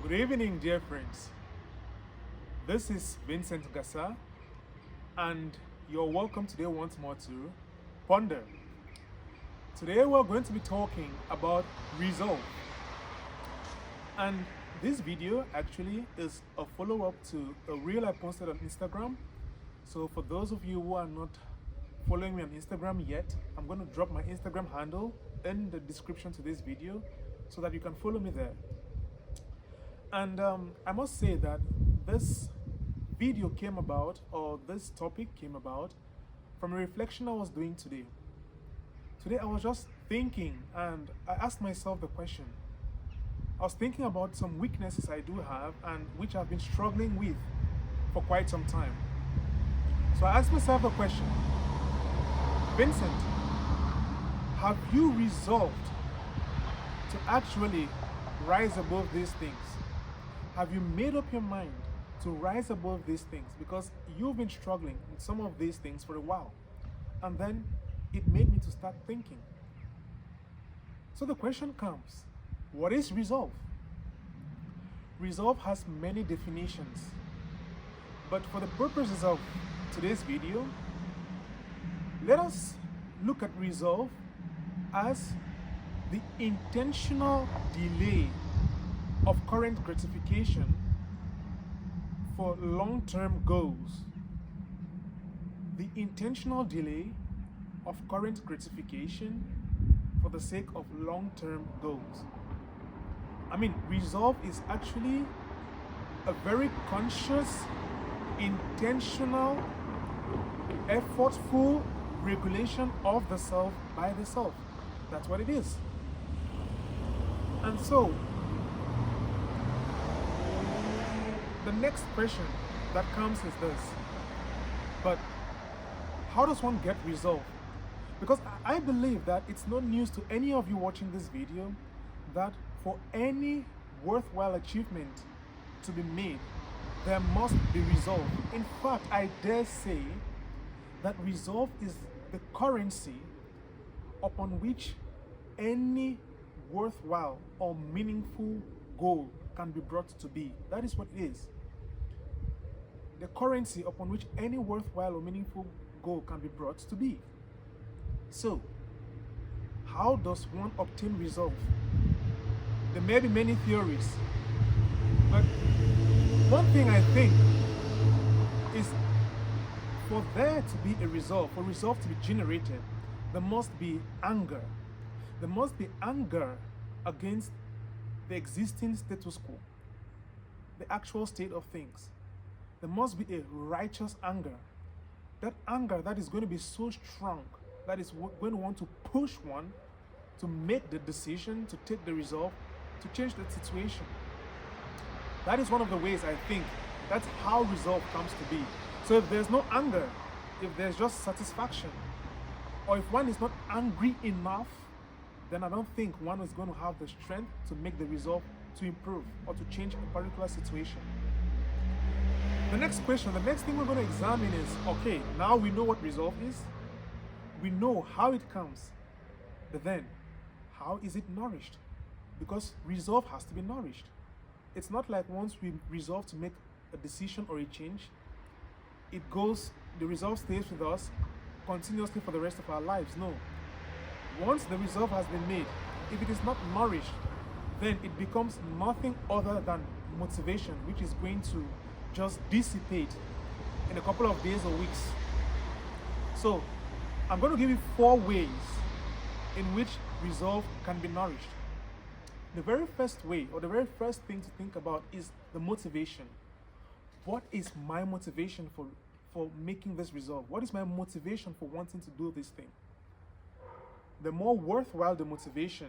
Good evening, dear friends. This is Vincent Gassa, and you're welcome today once more to Ponder. Today, we're going to be talking about resolve, and this video actually is a follow up to a reel I posted on Instagram. So, for those of you who are not following me on Instagram yet, I'm going to drop my Instagram handle in the description to this video so that you can follow me there. And I must say that this video came about, or this topic came about, from a reflection I was doing today. Today I was just thinking, and I asked myself the question. I was thinking about some weaknesses I do have and which I've been struggling with for quite some time. So I asked myself the question, Vincent, have you resolved to actually rise above these things? Have you made up your mind to rise above these things? Because you've been struggling with some of these things for a while. And then it made me to start thinking. So the question comes, what is resolve? Resolve has many definitions. But for the purposes of today's video, let us look at resolve as the intentional delay of current gratification for long-term goals. The intentional delay of current gratification for the sake of long-term goals. I mean, resolve is actually a very conscious, intentional, effortful regulation of the self by the self. That's what it is. And so, the next question that comes is this. But how does one get resolve? Because I believe that it's no news to any of you watching this video that for any worthwhile achievement to be made, there must be resolve. In fact, I dare say that resolve is the currency upon which any worthwhile or meaningful goal can be brought to be. That is what it is. The currency upon which any worthwhile or meaningful goal can be brought to be. So, how does one obtain resolve? There may be many theories, but one thing I think is for there to be a resolve, for resolve to be generated, there must be anger. There must be anger against the existing status quo, the actual state of things. There must be a righteous anger. That anger that is going to be so strong, that is going to want to push one to make the decision, to take the resolve, to change the situation. That is one of the ways I think that's how resolve comes to be. So if there's no anger, if there's just satisfaction, or if one is not angry enough, then I don't think one is going to have the strength to make the resolve to improve or to change a particular situation. The next question, the next thing we're going to examine is, okay, now we know what resolve is. We know how it comes. But then, how is it nourished? Because resolve has to be nourished. It's not like once we resolve to make a decision or a change, the resolve stays with us continuously for the rest of our lives. No. Once the resolve has been made, if it is not nourished, then it becomes nothing other than motivation, which is going to just dissipate in a couple of days or weeks. So, I'm going to give you 4 ways in which resolve can be nourished. The very first way, or the very first thing to think about is the motivation. What is my motivation for making this resolve? What is my motivation for wanting to do this thing? The more worthwhile the motivation,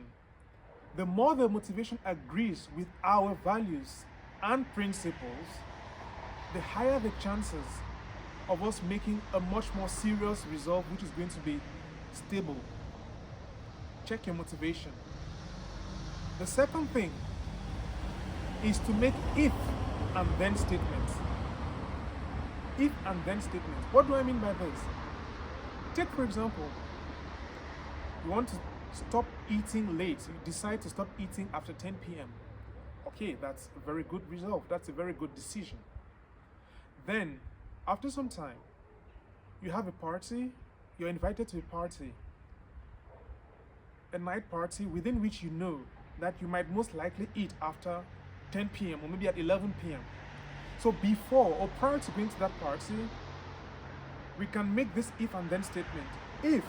the more the motivation agrees with our values and principles, the higher the chances of us making a much more serious resolve which is going to be stable. Check your motivation. The second thing is to make if and then statements. If and then statements. What do I mean by this? Take, for example, you want to stop eating late. You decide to stop eating after 10 p.m. Okay, that's a very good resolve. That's a very good decision. Then, after some time, you have a party, you're invited to a party, a night party within which you know that you might most likely eat after 10 p.m. or maybe at 11 p.m. So before or prior to going to that party, we can make this if and then statement. If,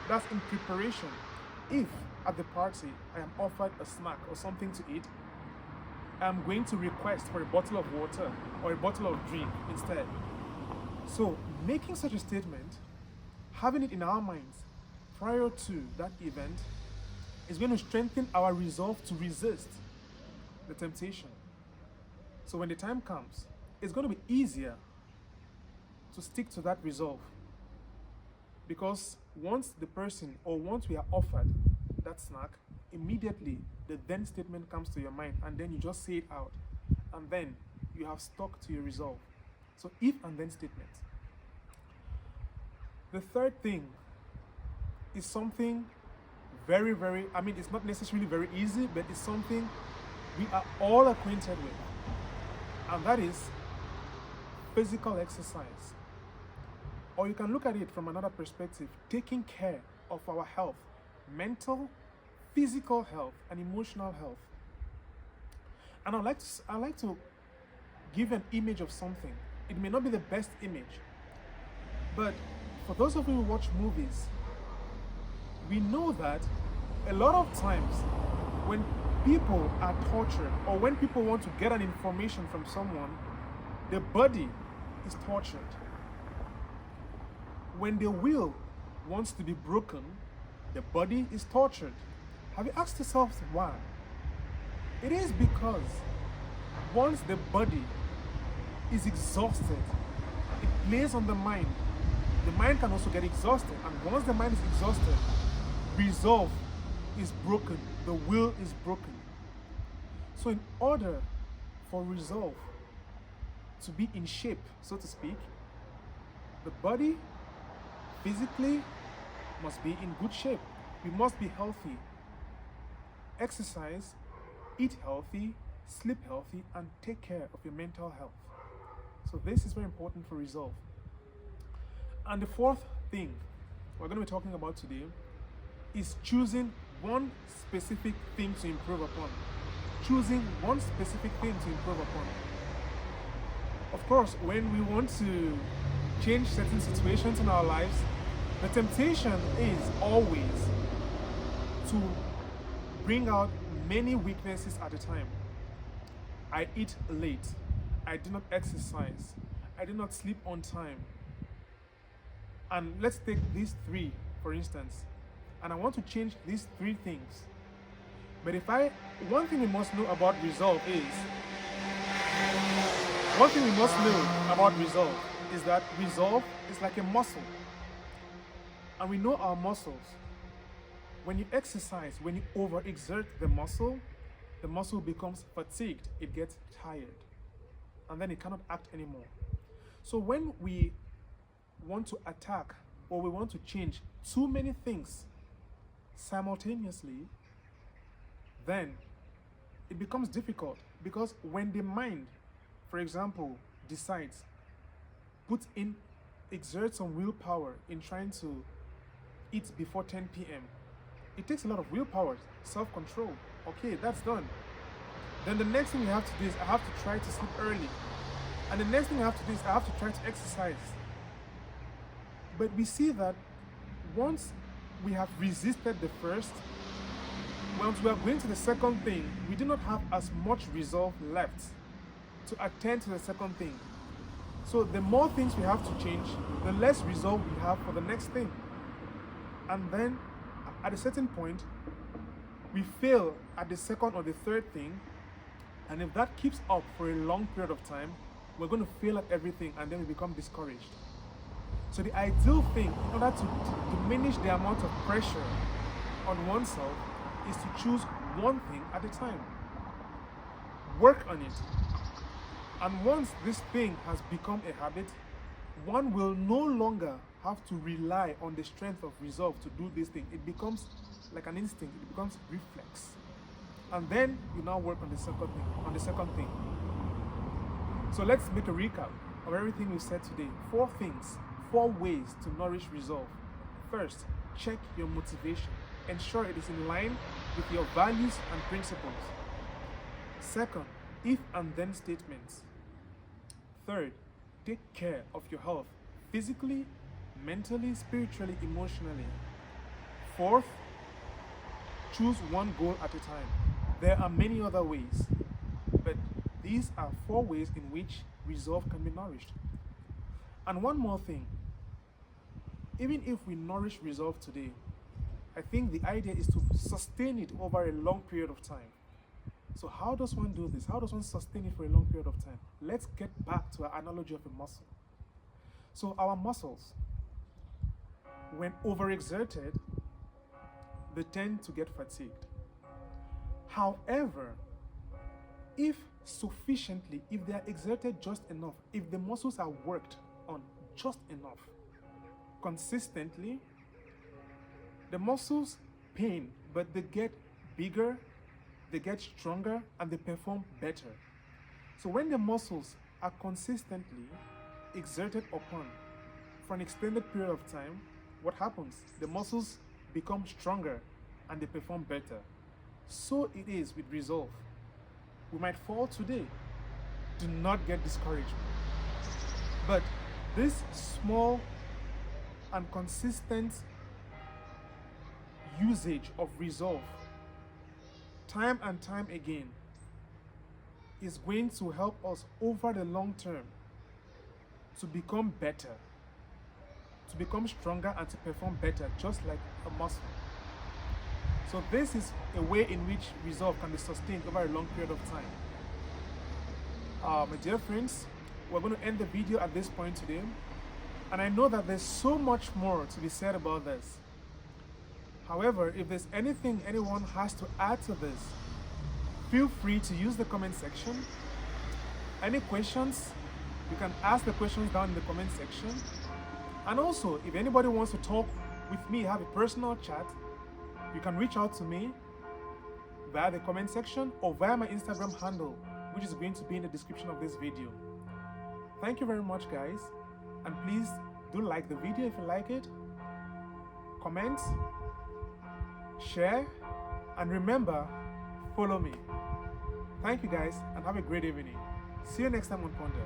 that's in preparation, if at the party I am offered a snack or something to eat, I'm going to request for a bottle of water or a bottle of drink instead. So making such a statement, having it in our minds prior to that event, is going to strengthen our resolve to resist the temptation. So when the time comes, it's going to be easier to stick to that resolve. Because once we are offered that snack, immediately the then statement comes to your mind, and then you just say it out, and then you have stuck to your resolve. So if and then statement. The third thing is something it's not necessarily very easy, but it's something we are all acquainted with, and that is physical exercise. Or you can look at it from another perspective, taking care of our health, mental, physical health, and emotional health. And I like to give an image of something. It may not be the best image, but for those of you who watch movies, we know that a lot of times when people are tortured or when people want to get an information from someone, the body is tortured. When the will wants to be broken, the body is tortured. Have you asked yourself why? It is because once the body is exhausted, it plays on the mind. The mind can also get exhausted, and once the mind is exhausted, resolve is broken, the will is broken. So in order for resolve to be in shape, so to speak, the body physically must be in good shape. We must be healthy. Exercise, eat healthy, sleep healthy, and take care of your mental health. So this is very important for resolve. And the fourth thing we're going to be talking about today is choosing one specific thing to improve upon. Choosing one specific thing to improve upon. Of course, when we want to change certain situations in our lives, the temptation is always to bring out many weaknesses at a time. I eat late. I do not exercise. I do not sleep on time. And let's take these three, for instance. And I want to change these three things. But one thing we must know about resolve is that resolve is like a muscle. And we know our muscles. When you exercise, when you overexert the muscle becomes fatigued, it gets tired, and then it cannot act anymore. So when we want to attack or we want to change too many things simultaneously, then it becomes difficult, because when the mind, for example, exerts some willpower in trying to eat before 10 p.m., it takes a lot of willpower, self-control. Okay, that's done. Then the next thing you have to do is I have to try to sleep early. And the next thing I have to do is I have to try to exercise. But we see that once we have resisted the first, once we are going to the second thing, we do not have as much resolve left to attend to the second thing. So the more things we have to change, the less resolve we have for the next thing. And then at a certain point, we fail at the second or the third thing, and if that keeps up for a long period of time, we're going to fail at everything, and then we become discouraged. So the ideal thing, in order to diminish the amount of pressure on oneself, is to choose one thing at a time. Work on it. And once this thing has become a habit, one will no longer have to rely on the strength of resolve to do this thing. It becomes like an instinct, it becomes reflex. and then you now work on the second thing. So let's make a recap of everything we said today. 4 things, 4 ways to nourish resolve. First, check your motivation. Ensure it is in line with your values and principles. Second, if and then statements. Third, take care of your health, physically, mentally, spiritually, emotionally. Fourth, choose one goal at a time. There are many other ways, but these are 4 ways in which resolve can be nourished. And one more thing, even if we nourish resolve today, I think the idea is to sustain it over a long period of time. So how does one do this? How does one sustain it for a long period of time? Let's get back to our analogy of a muscle. So our muscles, when overexerted, they tend to get fatigued. However, if they are exerted just enough, if the muscles are worked on just enough, consistently, the muscles pain, but they get bigger, they get stronger, and they perform better. So when the muscles are consistently exerted upon for an extended period of time, what happens? The muscles become stronger and they perform better. So it is with resolve. We might fall today. Do not get discouraged. But this small and consistent usage of resolve, time and time again, is going to help us over the long term to become better, to become stronger, and to perform better, just like a muscle. So this is a way in which resolve can be sustained over a long period of time. My dear friends, we're going to end the video at this point today. And I know that there's so much more to be said about this. However, if there's anything anyone has to add to this, feel free to use the comment section. Any questions, you can ask the questions down in the comment section. And also, if anybody wants to talk with me, have a personal chat, you can reach out to me via the comment section or via my Instagram handle, which is going to be in the description of this video. Thank you very much, guys. And please do like the video if you like it. Comment, share, and remember, follow me. Thank you guys, and have a great evening. See you next time on Ponder.